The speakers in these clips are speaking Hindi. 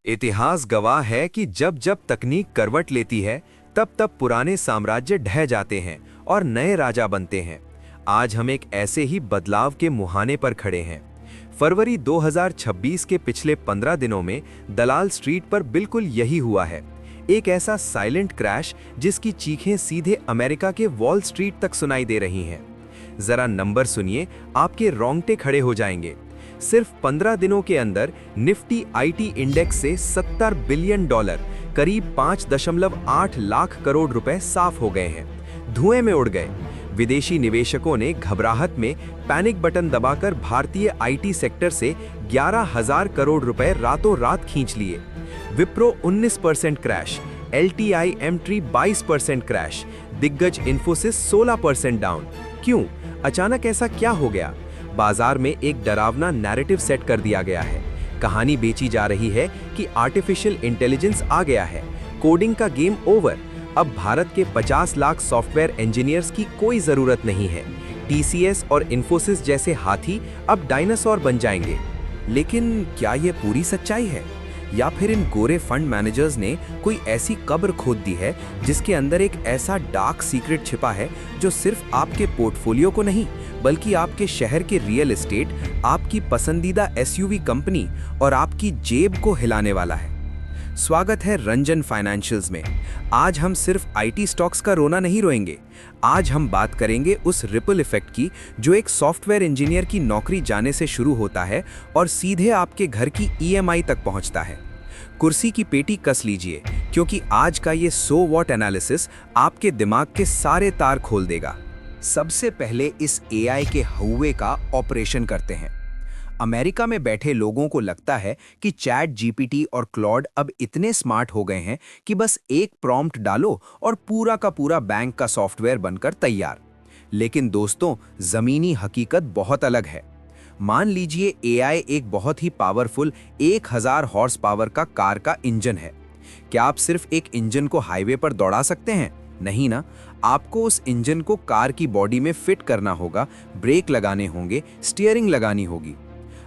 इतिहास गवाह है कि जब जब तकनीक करवट लेती है, तब तब पुराने साम्राज्य ढह जाते हैं और नए राजा बनते हैं। आज हम एक ऐसे ही बदलाव के मुहाने पर खड़े हैं। फरवरी 2026 के पिछले 15 दिनों में दलाल स्ट्रीट पर बिल्कुल यही हुआ है। एक ऐसा साइलेंट क्रैश जिसकी चीखें सीधे अमेरिका के वॉल स्ट्रीट तक सुनाई दे रही हैं। जरा नंबर सुनिए, आपके रोंगटे खड़े हो जाएंगे। सिर्फ 15 दिनों के अंदर निफ्टी आईटी इंडेक्स से $70 बिलियन, करीब 5.8 लाख करोड़ रुपए साफ हो गए हैं, धुएं में उड़ गए। विदेशी निवेशकों ने घबराहट में पैनिक बटन दबाकर भारतीय आईटी सेक्टर से 11,000 करोड़ रुपए रातों रात खींच लिए। विप्रो 19% क्रैश, LTI एमट्री 22% क्रैश, दिग्गज इन्फोसिस 16% डाउन। क्यों? अचानक ऐसा क्या हो गया? बाजार में एक डरावना नैरेटिव सेट कर दिया गया है। कहानी बेची जा रही है कि आर्टिफिशियल इंटेलिजेंस आ गया है, कोडिंग का गेम ओवर। अब भारत के 50 लाख सॉफ्टवेयर इंजीनियर्स की कोई जरूरत नहीं है। TCS और इन्फोसिस जैसे हाथी अब डायनासोर बन जाएंगे। लेकिन क्या यह पूरी सच्चाई है, या फिर इन गोरे फंड मैनेजर्स ने कोई ऐसी कब्र खोद दी है जिसके अंदर एक ऐसा डार्क सीक्रेट छिपा है जो सिर्फ आपके पोर्टफोलियो को नहीं बल्कि आपके शहर के रियल एस्टेट, आपकी पसंदीदा SUV कंपनी और आपकी जेब को हिलाने वाला है। स्वागत है रंजन फाइनेंशियल्स में। आज हम सिर्फ IT स्टॉक्स का रोना नहीं रोएंगे। आज हम बात करेंगे उस रिपल इफेक्ट की जो एक सॉफ्टवेयर इंजीनियर की नौकरी जाने से शुरू होता है और सीधे आपके घर की EMI तक पहुंचता है। कुर्सी की पेटी कस लीजिए, क्योंकि आज का ये 100 वॉट एनालिसिस आपके दिमाग के सारे तार खोल देगा। सबसे पहले इस AI के हौवे का ऑपरेशन करते हैं। अमेरिका में बैठे लोगों को लगता है कि चैट GPT और क्लॉड अब इतने स्मार्ट हो गए हैं कि बस एक प्रॉम्प्ट डालो और पूरा का पूरा बैंक का सॉफ्टवेयर बनकर तैयार। लेकिन दोस्तों, जमीनी हकीकत बहुत अलग है। मान लीजिए AI एक बहुत ही पावरफुल 1000 हॉर्स पावर का कार का इंजन है। क्या आप सिर्फ एक इंजन को हाईवे पर दौड़ा सकते हैं? नहीं ना। आपको उस इंजन को कार की बॉडी में फिट करना होगा, ब्रेक लगाने होंगे, स्टीयरिंग लगानी होगी।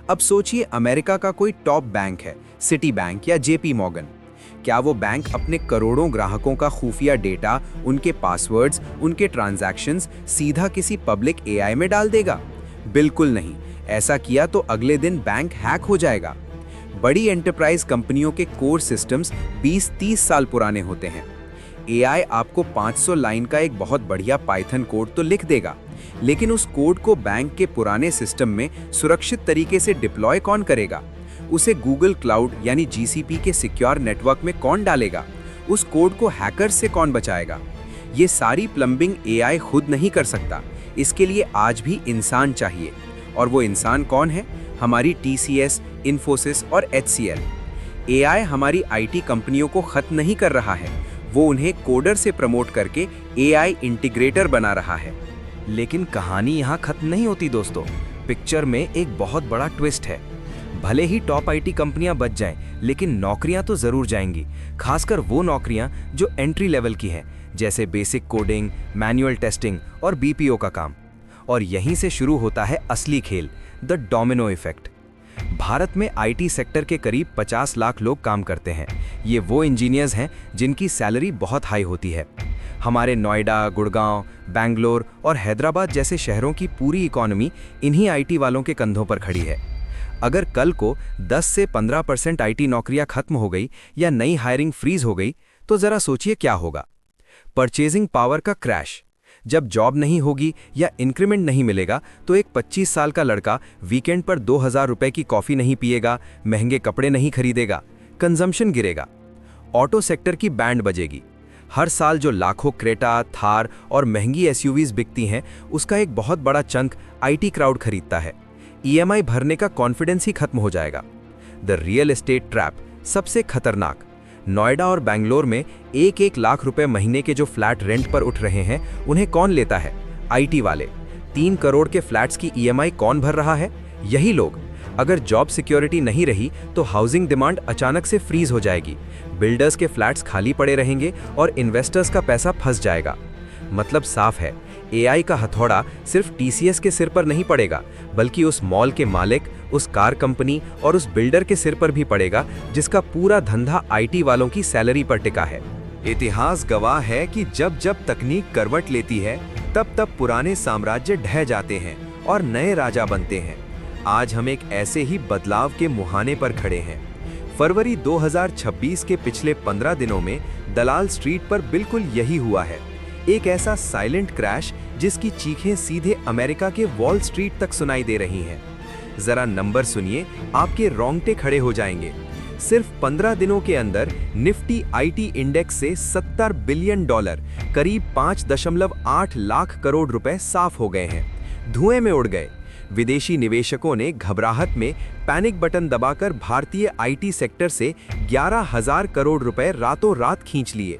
अब सोचिए, अमेरिका का कोई टॉप बैंक है, सिटी बैंक या JP मॉर्गन। क्या वो बैंक अपने करोड़ों ग्राहकों का खुफिया डेटा, उनके पासवर्ड्स, उनके ट्रांजैक्शंस सीधा किसी पब्लिक AI में डाल देगा? बिल्कुल नहीं। ऐसा किया तो अगले दिन बैंक हैक हो जाएगा। बड़ी एंटरप्राइज कंपनियों के कोर सिस्टम्स 20-30 साल पुराने होते हैं। AI आपको 500 लाइन का एक बहुत बढ़िया पाइथन कोड तो लिख देगा, लेकिन उस कोड को बैंक के पुराने सिस्टम में सुरक्षित तरीके से डिप्लॉय कौन करेगा? उसे गूगल क्लाउड यानी GCP के सिक्योर नेटवर्क में कौन डालेगा? उस कोड को हैकर्स से कौन बचाएगा? ये सारी प्लम्बिंग AI खुद नहीं कर सकता। इसके लिए आज भी इंसान चाहिए। और वो इंसान कौन है? हमारी TCS, इन्फोसिस और HCL। AI हमारी IT कंपनियों को खत्म नहीं कर रहा है, वो उन्हें कोडर से प्रमोट करके AI इंटीग्रेटर बना रहा है। लेकिन कहानी यहाँ खत्म नहीं होती दोस्तों। पिक्चर में एक बहुत बड़ा ट्विस्ट है। भले ही टॉप IT कंपनियां बच जाएं, लेकिन नौकरियां तो जरूर जाएंगी। खासकर वो नौकरियां जो एंट्री लेवल की हैं, जैसे बेसिक कोडिंग, मैनुअल टेस्टिंग और BPO का काम। और यहीं से शुरू होता है असली खेल, द डोमिनो इफेक्ट। भारत में IT सेक्टर के करीब 50 लाख लोग काम करते हैं। ये वो इंजीनियर्स हैं जिनकी सैलरी बहुत हाई होती है। हमारे नोएडा, गुड़गांव, बेंगलोर और हैदराबाद जैसे शहरों की पूरी इकोनॉमी इन्हीं IT वालों के कंधों पर खड़ी है। अगर कल को 10 से 15% IT नौकरियां खत्म हो गई या नई हायरिंग फ्रीज हो गई, तो जरा सोचिए क्या होगा। परचेजिंग पावर का क्रैश। जब जॉब नहीं होगी या इंक्रीमेंट नहीं मिलेगा, तो एक 25 साल का लड़का वीकेंड पर 2000 रुपए की कॉफी नहीं पिएगा, महंगे कपड़े नहीं खरीदेगा, कंजम्पशन गिरेगा। ऑटो सेक्टर की बैंड बजेगी। हर साल जो लाखों क्रेटा, थार और महंगी SUVs बिकती हैं, उसका एक बहुत बड़ा चंक IT क्राउड खरीदता है। EMI भरने का कॉन्फिडेंस ही खत्म हो जाएगा। द रियल एस्टेट ट्रैप सबसे खतरनाक। नोएडा और बेंगलोर में 1-1 लाख रुपए महीने के जो फ्लैट रेंट पर उठ रहे हैं, उन्हें कौन लेता है? IT वाले। 3 करोड़ के फ्लैट्स की EMI कौन भर रहा है? यही लोग। अगर जॉब सिक्योरिटी नहीं रही तो हाउसिंग डिमांड अचानक से फ्रीज हो जाएगी, बिल्डर्स के फ्लैट्स खाली पड़े रहेंगे और इन्वेस्टर्स का पैसा फंस जाएगा। मतलब साफ है, एआई का हथौड़ा सिर्फ टीसीएस के सिर पर नहीं पड़ेगा, बल्कि उस मॉल के मालिक, उस कार कंपनी और उस बिल्डर के सिर पर भी पड़ेगा जिसका पूरा धंधा आईटी वालों की सैलरी पर टिका है। इतिहास गवाह है कि जब जब तकनीक करवट लेती है, तब तब पुराने साम्राज्य ढह जाते हैं और नए राजा बनते हैं। आज हम एक ऐसे ही बदलाव के मुहाने पर खड़े हैं। फरवरी 2026 के पिछले 15 दिनों में दलाल स्ट्रीट पर बिल्कुल यही हुआ है। एक ऐसा साइलेंट क्रैश जिसकी चीखें सीधे अमेरिका के वॉल स्ट्रीट तक सुनाई दे रही हैं। जरा नंबर सुनिए, आपके रोंगटे खड़े हो जाएंगे। सिर्फ 15 दिनों के अंदर निफ्टी आईटी इंडेक्स से $70 बिलियन, करीब 5.8 लाख करोड़ रुपए साफ हो गए हैं, धुएं में उड़ गए। विदेशी निवेशकों ने घबराहट में पैनिक बटन दबाकर भारतीय आईटी सेक्टर से 11,000 करोड़ रुपए रातों रात खींच लिए।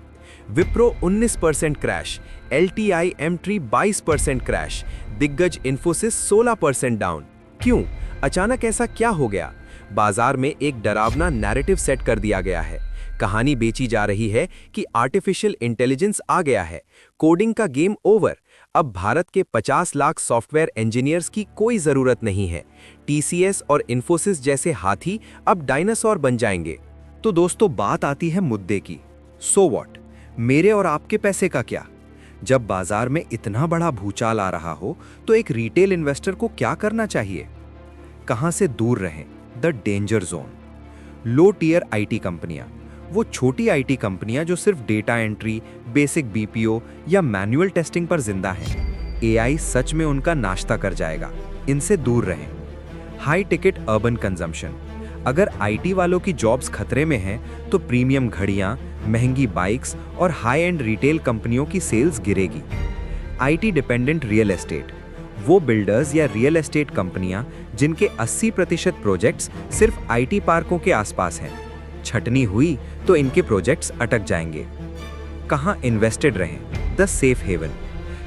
विप्रो 19% क्रैश, एलटीआई एमट्री 22% क्रैश, दिग्गज इन्फोसिस 16% डाउन। क्यों? अचानक ऐसा क्या हो गया? बाजार में एक डरावना नैरेटिव सेट कर दिया गया है। कहानी बेची जा रही है कि आर्टिफिशियल इंटेलिजेंस आ गया है, कोडिंग का गेम ओवर, अब भारत के 50 लाख सॉफ्टवेयर इंजीनियर्स की कोई जरूरत नहीं है। टीसीएस और इन्फोसिस जैसे हाथी अब डायनासोर बन जाएंगे। तो दोस्तों, बात आती है मुद्दे की। So what? मेरे और आपके पैसे का क्या? जब बाजार में इतना बड़ा भूचाल आ रहा हो तो एक रिटेल इन्वेस्टर को क्या करना चाहिए? कहां से दूर रहें? The danger zone. Low tier IT कंपनियां, वो छोटी आईटी कंपनियां जो सिर्फ डेटा एंट्री, बेसिक बीपीओ या मैनुअल टेस्टिंग पर जिंदा हैं। एआई सच में उनका नाश्ता कर जाएगा, इनसे दूर रहें। हाई टिकट अर्बन कंजम्पशन, अगर आईटी वालों की जॉब्स खतरे में हैं तो प्रीमियम घड़ियां, महंगी बाइक्स और हाई एंड रिटेल कंपनियों की सेल्स गिरेगी। आईटी डिपेंडेंट रियल एस्टेट, वो बिल्डर्स या रियल एस्टेट कंपनियां जिनके 80% प्रोजेक्ट्स सिर्फ आईटी पार्कों के आसपास हैं, छटनी हुई तो इनके प्रोजेक्ट्स अटक जाएंगे। कहां इन्वेस्टेड रहें? The safe haven.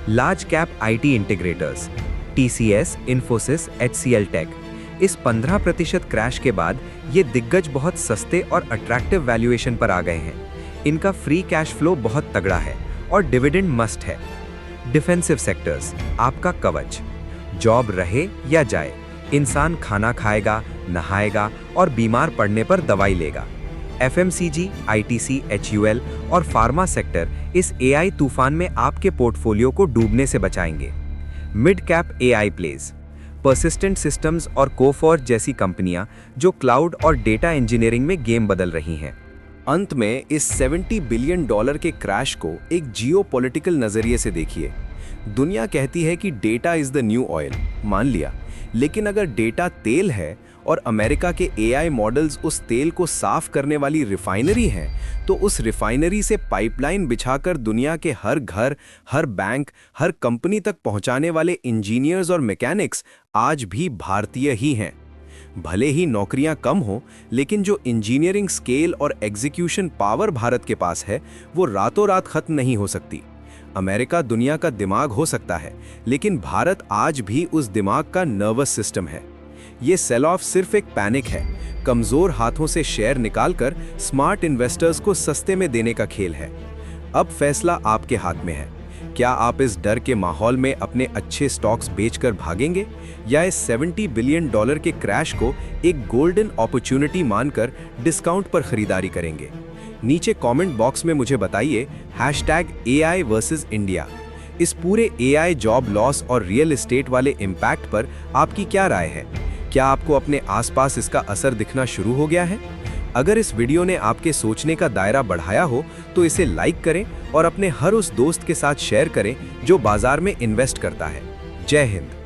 Large cap IT integrators, TCS, Infosys, HCL tech. इस 15% क्रैश के बाद ये दिग्गज बहुत सस्ते और अट्रैक्टिव वैल्यूएशन पर आ गए हैं। इनका फ्री कैश फ्लो बहुत तगड़ा है और डिविडेंड मस्ट है। डिफेंसिव सेक्टर्स, आपका कवच। जॉब रहे या जाए, इंसान खाना खाएगा, नहाएगा और बीमार पड़ने पर दवाई लेगा। एफएमसीजी, आईटीसी, एचयूएल और फार्मा सेक्टर इस एआई तूफान में आपके पोर्टफोलियो को डूबने से बचाएंगे। Mid cap AI plays, Persistent Systems और कोफॉर्ज जैसी कंपनियां जो क्लाउड और डेटा इंजीनियरिंग में गेम बदल रही हैं। अंत में इस $70 बिलियन के क्रैश को एक जियोपॉलिटिकल नजरिए से देखिए। दुनिया कहती है कि data is the new oil, मान लिया, लेकिन अगर डेटा तेल है और अमेरिका के एआई मॉडल्स उस तेल को साफ करने वाली रिफाइनरी हैं, तो उस रिफाइनरी से पाइपलाइन बिछाकर दुनिया के हर घर, हर बैंक, हर कंपनी तक पहुंचाने वाले इंजीनियर्स और मैकेनिक्स आज भी भारतीय ही हैं। भले ही नौकरियां कम हो, लेकिन जो इंजीनियरिंग स्केल और एग्जीक्यूशन पावर भारत के पास है, वो रातों रात खत्म नहीं हो सकती। अमेरिका दुनिया का दिमाग हो सकता है, लेकिन भारत आज भी उस दिमाग का नर्वस सिस्टम है। ये सेल ऑफ सिर्फ एक पैनिक है, कमजोर हाथों से शेयर निकालकर स्मार्ट इन्वेस्टर्स को सस्ते में देने का खेल है। अब फैसला आपके हाथ में है। क्या आप इस डर के माहौल में अपने अच्छे स्टॉक्स बेचकर भागेंगे, या इस $70 बिलियन के क्रैश को एक गोल्डन अपॉर्चुनिटी मानकर डिस्काउंट पर खरीदारी करेंगे? नीचे कमेंट बॉक्स में मुझे बताइए #AI वर्सेस इंडिया। इस पूरे एआई जॉब लॉस और रियल एस्टेट वाले इम्पैक्ट पर आपकी क्या राय है? क्या आपको अपने आसपास इसका असर दिखना शुरू हो गया है? अगर इस वीडियो ने आपके सोचने का दायरा बढ़ाया हो तो इसे लाइक करें और अपने हर उस दोस्त के साथ शेयर करें जो बाजार में इन्वेस्ट करता है। जय हिंद।